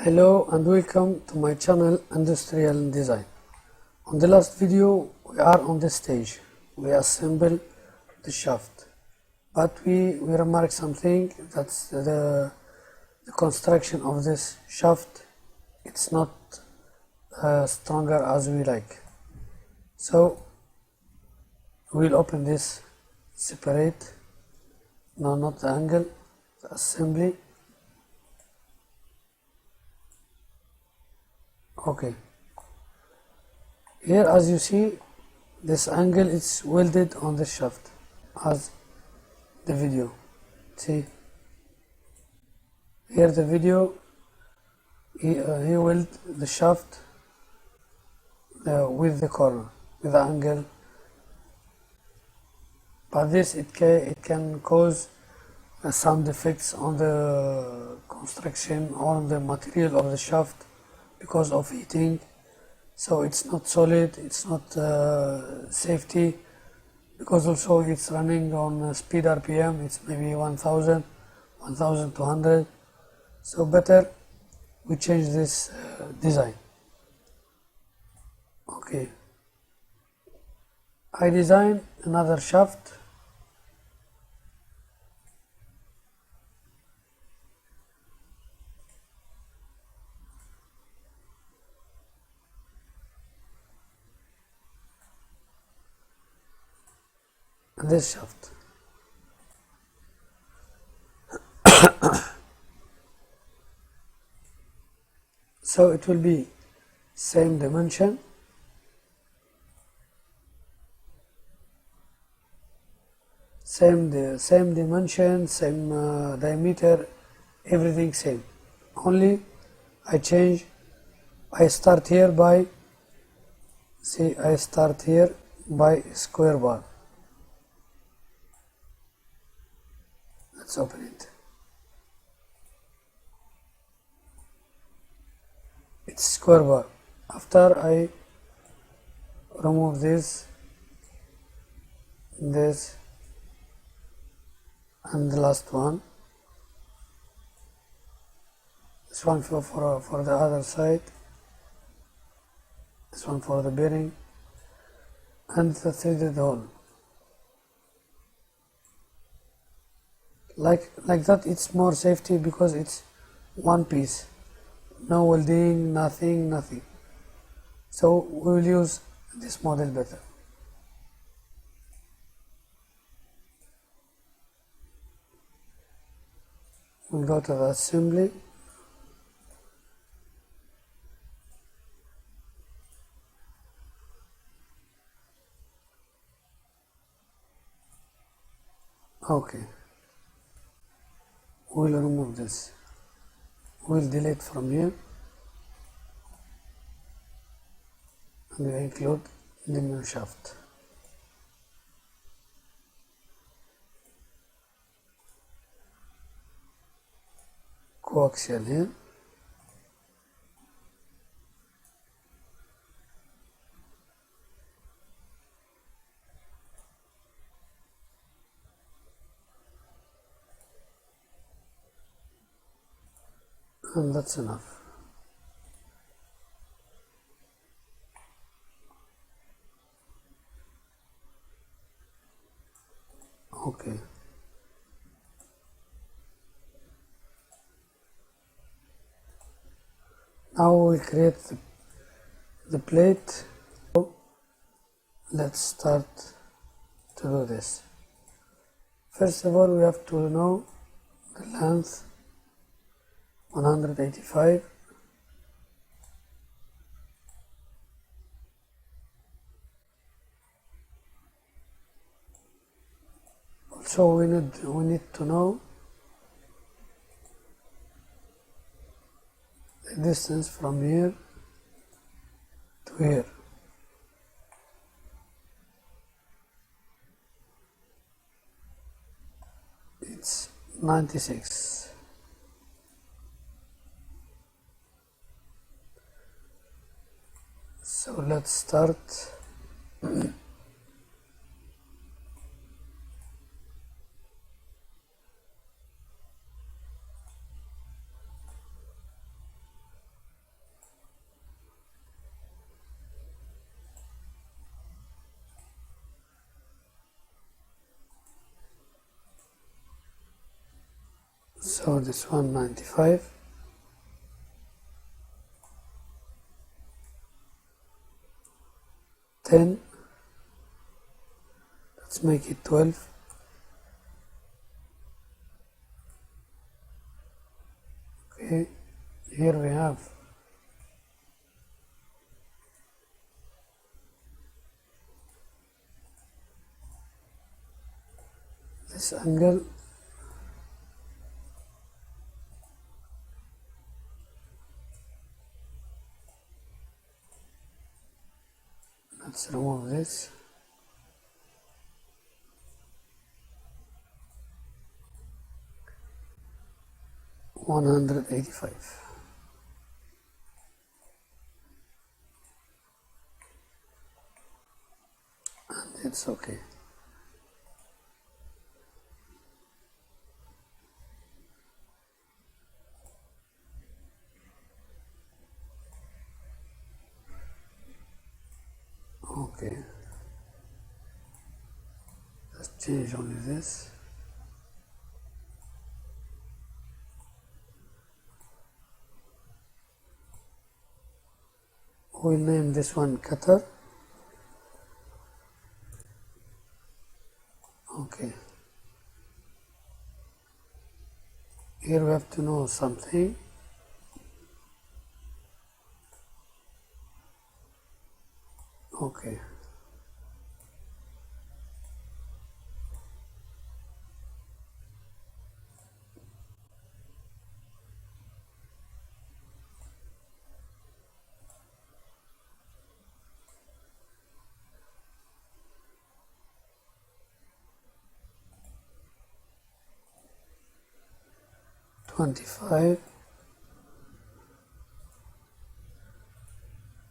Hello and welcome to my channel Industrial Design. On the last video we are on the stage. We assemble the shaft, but we remark something, that's the construction of this shaft. It's not stronger as we like. So we'll open this separate, no, not the angle, the assembly. Okay, here as you see, this angle is welded on the shaft as the video. See here the video, he weld the shaft with the corner, with the angle, but this it can cause some defects on the construction, on the material of the shaft, because of heating. So it's not solid, it's not safety, because also it's running on speed RPM, it's maybe 1000, 1200. So better we change this design. Okay, I design another shaft. This shaft. So it will be same dimension, same dimension, same diameter, everything same. Only I start here by, see, I start here by square bar. Let's open it. It's square bar. After I remove this and the last one, this one for the other side, this one for the bearing, and the threaded hole. Like that, it's more safety because it's one piece, no welding, nothing. So we will use this model better. We'll go to the assembly. Okay, we'll remove this. We'll delete from here and we include the new shaft. Coaxial here. And that's enough. Okay. Now we create the plate. Let's start to do this. First of all, we have to know the length, 185. Also we need to know the distance from here to here. It's 96. So let's start. So this one 95, 10, let's make it 12, okay, here we have this angle, let's remove this, $185, and it's okay. Okay, let's change only this. We'll name this one cutter. Okay, here we have to know something. Okay, $25,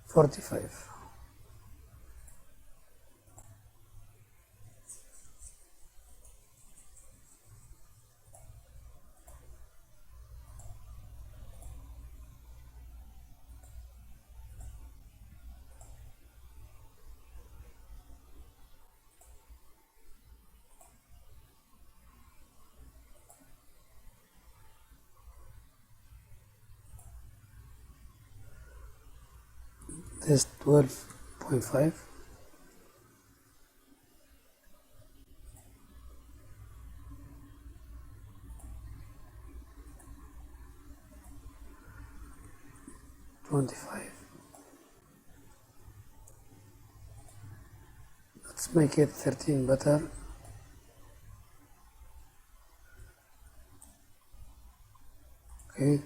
$45. This 12.5, $25. Let's make it 13 better. Okay,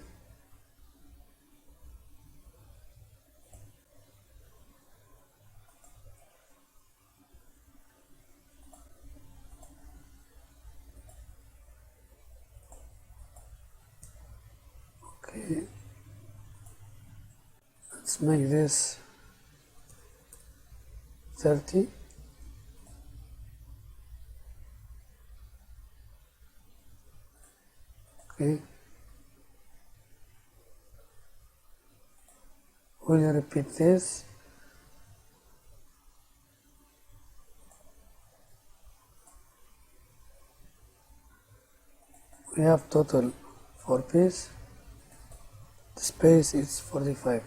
okay, let's make this 30. Okay, we'll repeat this. We have total 4 pieces. The space is 45.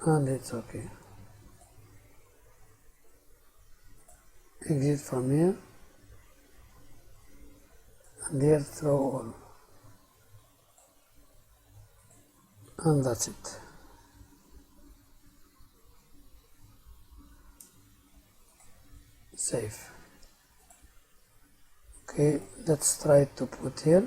And it's okay. Exit from here and here throw all, and that's it. Save. Okay, let's try to put here.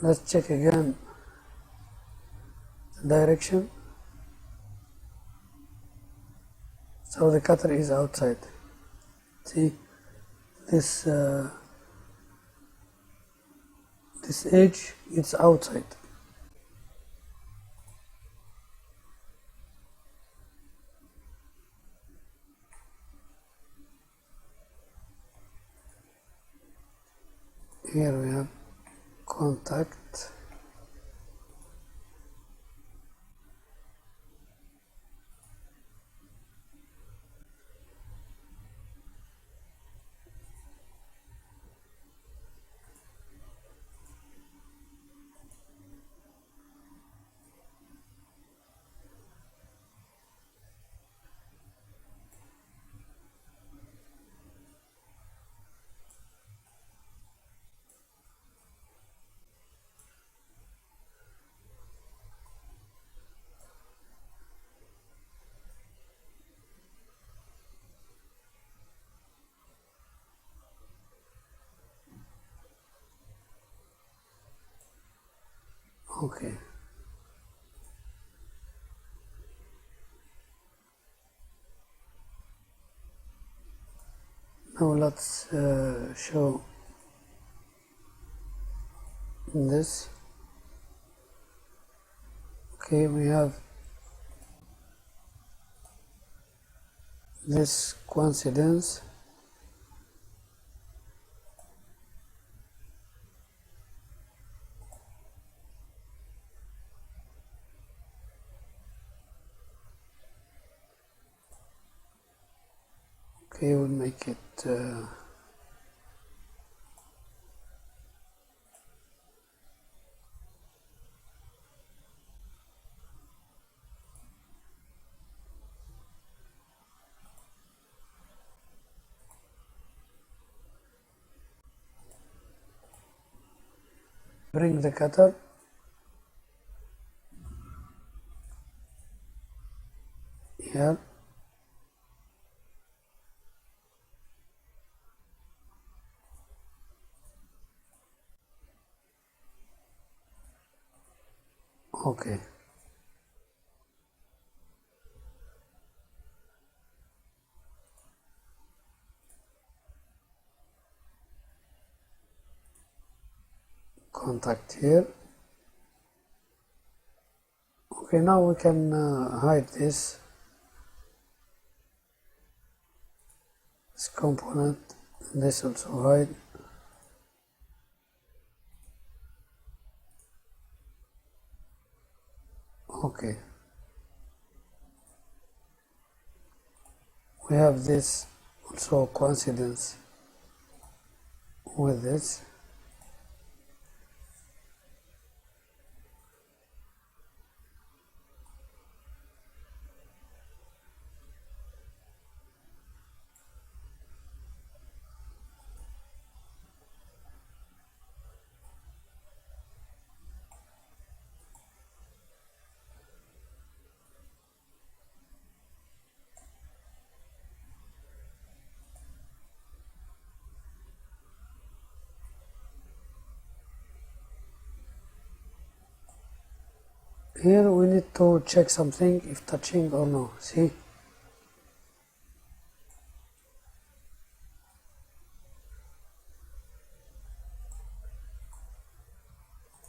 Let's check again the direction. So the cutter is outside. See this this edge, it's outside. Here we have contact. Okay. Now let's show this. Okay, we have this coincidence. Okay, we'll make it bring the cutter here. Okay. Contact here. Okay, now we can hide this component, and this also hide. Okay, we have this also coincidence with this. Here we need to check something, if touching or no. See,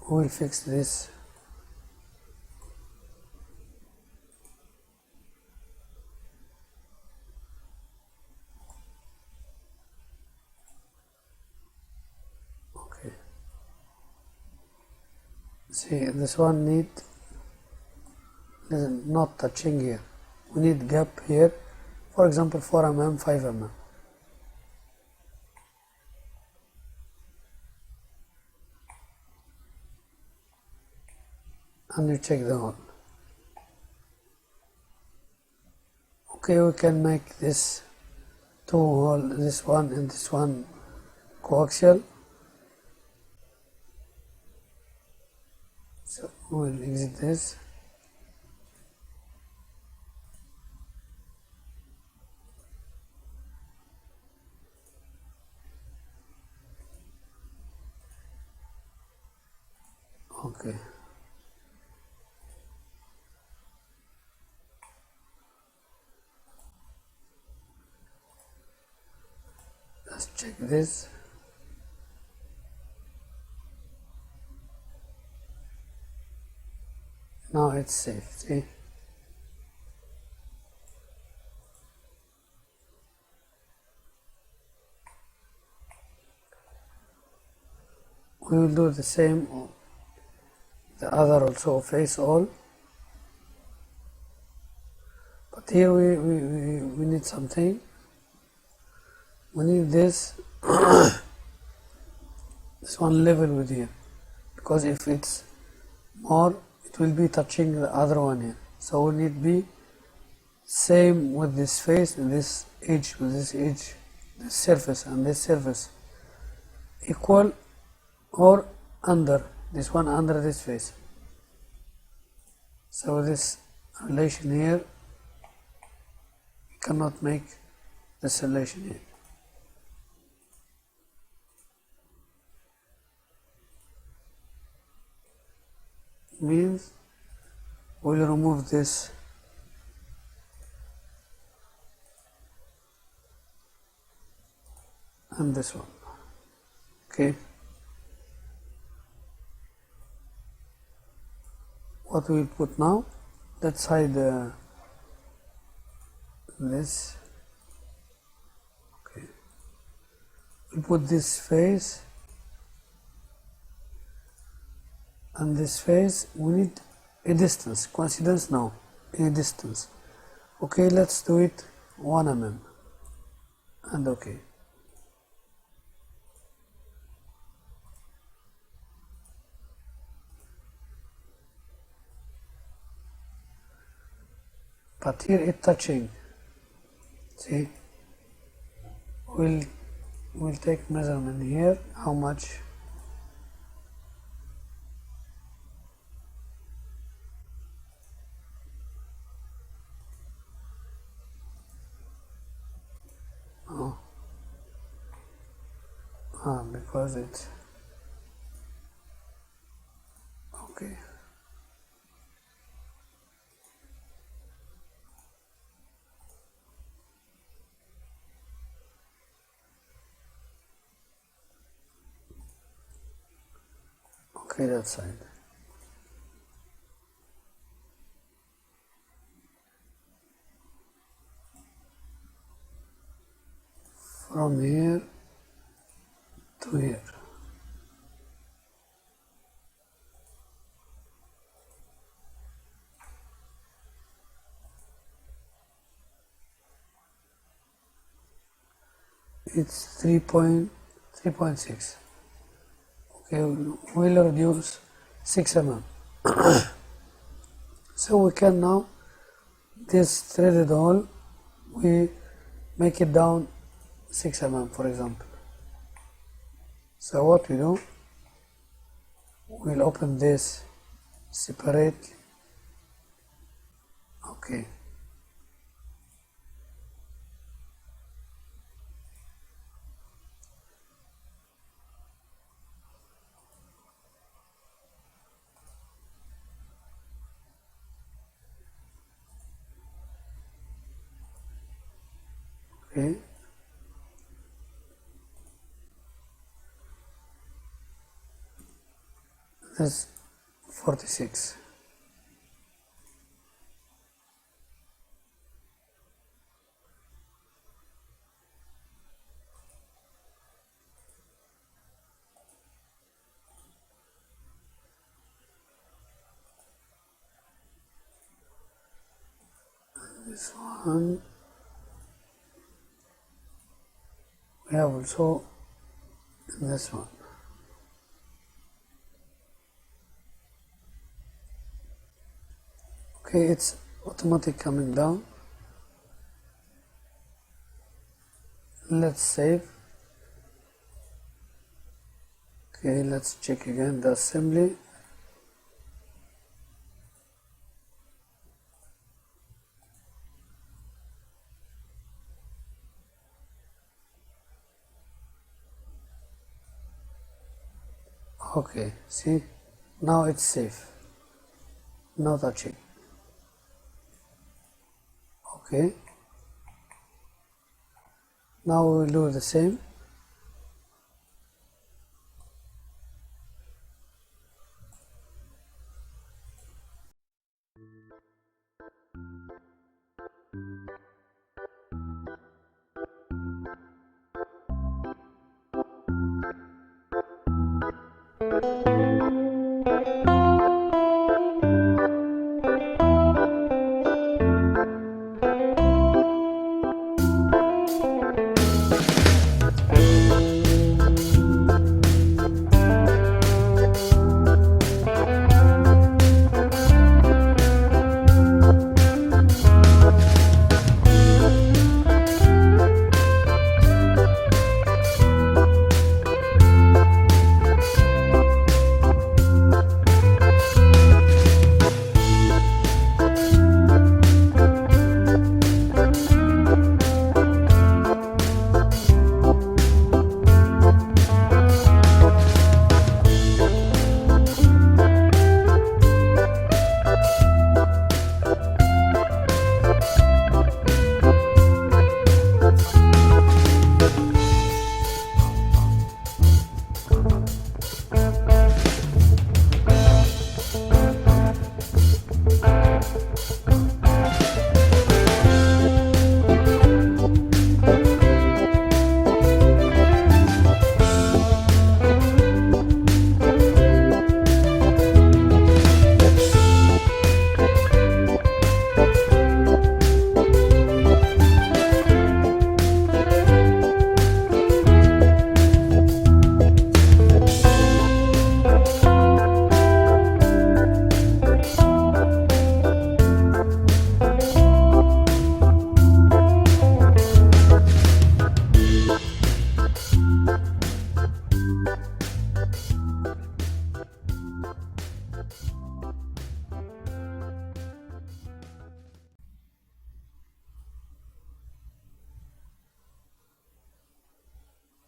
we'll fix this. Okay, see, this one need not touching here. We need gap here, for example 4 mm, 5 mm. And you check the hole. Okay, we can make this two hole, this one and this one coaxial. So we'll exit this. Okay. Let's check this. Now it's safe, see? we will do the same on the other also, face all. But here we need something. We need this this one level with here, because if it's more it will be touching the other one here. So we need be same with this face and this edge with this edge, this surface and this surface equal or under this one, under this face. So this relation here, we cannot make this relation here. Means we'll remove this and this one. Okay, what we'll put now, let's hide this. Okay, we put this face and this face. We need a distance, coincidence now, a distance. Okay, let's do it 1 mm and okay. But here it's touching. See, we'll take measurement here, how much. Because it's okay. Okay, that side. From here to here. It's 3.6. Okay, we'll reduce 6 mm. So we can now, this threaded hole, we make it down 6 mm, for example. So what we do, we'll open this separately. Okay. Okay. That's 46. This one we have also this one. Okay, it's automatic coming down. Let's save. Okay, let's check again the assembly. Okay, see, now it's safe, no touching. Okay, now we will do the same.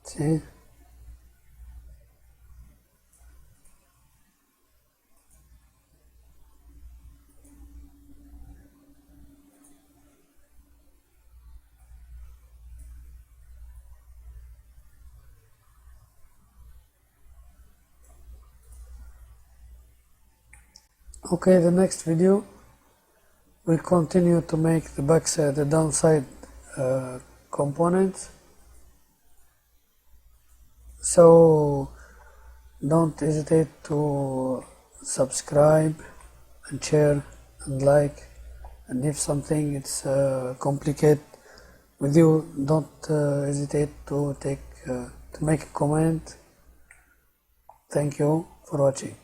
See? Okay, the next video we'll continue to make the backside, the downside components. So don't hesitate to subscribe and share and like, and if something it's complicated with you, don't hesitate to make a comment. Thank you for watching.